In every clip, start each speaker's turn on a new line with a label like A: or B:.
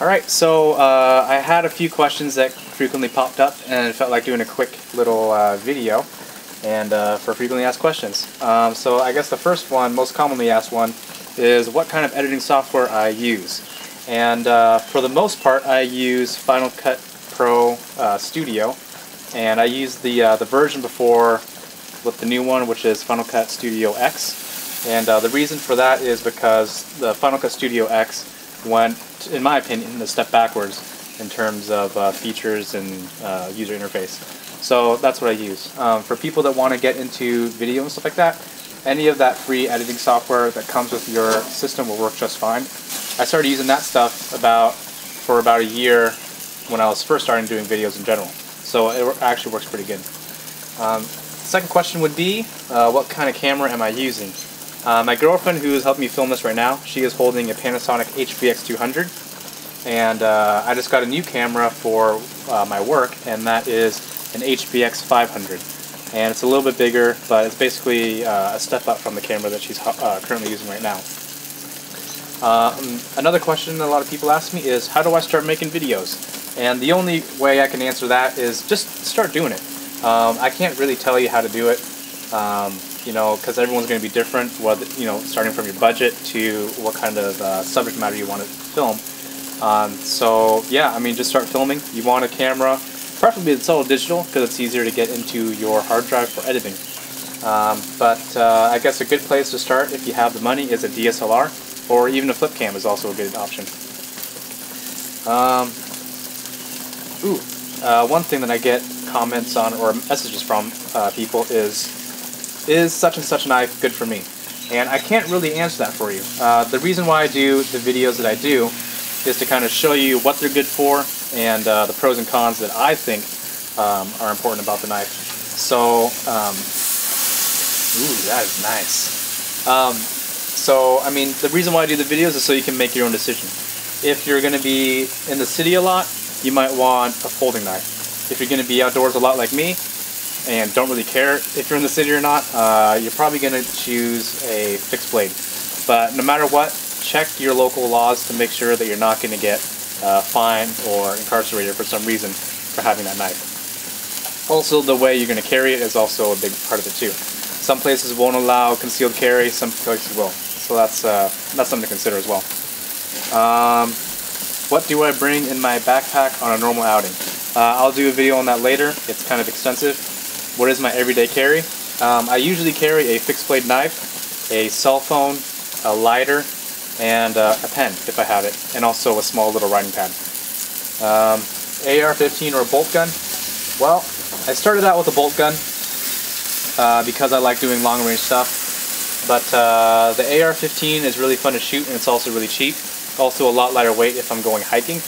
A: Alright, so I had a few questions that frequently popped up and it felt like doing a quick little video and for frequently asked questions. So I guess the first one, most commonly asked one, is what kind of editing software I use. And for the most part I use Final Cut Pro Studio, and I use the version before with the new one, which is Final Cut Studio X. And the reason for that is because the Final Cut Studio X went, in my opinion, a step backwards in terms of features and user interface. So that's what I use. For people that want to get into video and stuff like that, any of that free editing software that comes with your system will work just fine. I started using that stuff for about a year when I was first starting doing videos in general. So it actually works pretty good. Second question would be, what kind of camera am I using? My girlfriend, who is helping me film this right now, she is holding a Panasonic HBX200, and I just got a new camera for my work, and that is an HBX500, and it's a little bit bigger, but it's basically a step up from the camera that she's currently using right now. Another question that a lot of people ask me is, how do I start making videos? And the only way I can answer that is just start doing it. I can't really tell you how to do it. You know, because everyone's going to be different, whether, you know, starting from your budget to what kind of subject matter you want to film. So yeah, I mean, just start filming. You want a camera, preferably it's all digital, because it's easier to get into your hard drive for editing. But I guess a good place to start, if you have the money, is a DSLR, or even a flip cam is also a good option. One thing that I get comments on or messages from people is such and such knife good for me? And I can't really answer that for you. The reason why I do the videos that I do is to kind of show you what they're good for and the pros and cons that I think are important about the knife. So, ooh, that is nice. So, I mean, the reason why I do the videos is so you can make your own decision. If you're going to be in the city a lot, you might want a folding knife. If you're going to be outdoors a lot like me, and don't really care if you're in the city or not, you're probably going to choose a fixed blade. But no matter what, check your local laws to make sure that you're not going to get fined or incarcerated for some reason for having that knife. Also, the way you're going to carry it is also a big part of it too. Some places won't allow concealed carry, some places will. So that's something to consider as well. What do I bring in my backpack on a normal outing? I'll do a video on that later. It's kind of extensive. What is my everyday carry? I usually carry a fixed blade knife, a cell phone, a lighter, and a pen if I have it, and also a small little writing pad. AR-15 or a bolt gun? Well, I started out with a bolt gun because I like doing long range stuff, but the AR-15 is really fun to shoot, and it's also really cheap. Also a lot lighter weight if I'm going hiking,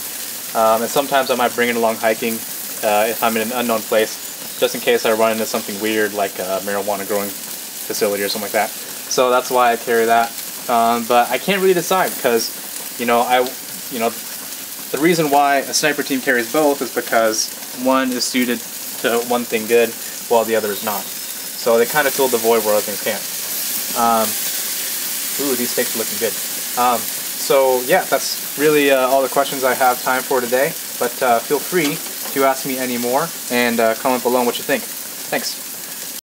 A: and sometimes I might bring it along hiking if I'm in an unknown place, just in case I run into something weird like a marijuana growing facility or something like that. So that's why I carry that. But I can't really decide because, you know, the reason why a sniper team carries both is because one is suited to one thing good while the other is not. So they kind of fill the void where other things can't. Ooh, these steaks are looking good. So yeah, that's really all the questions I have time for today. But feel free to ask me any more and comment below what you think. Thanks.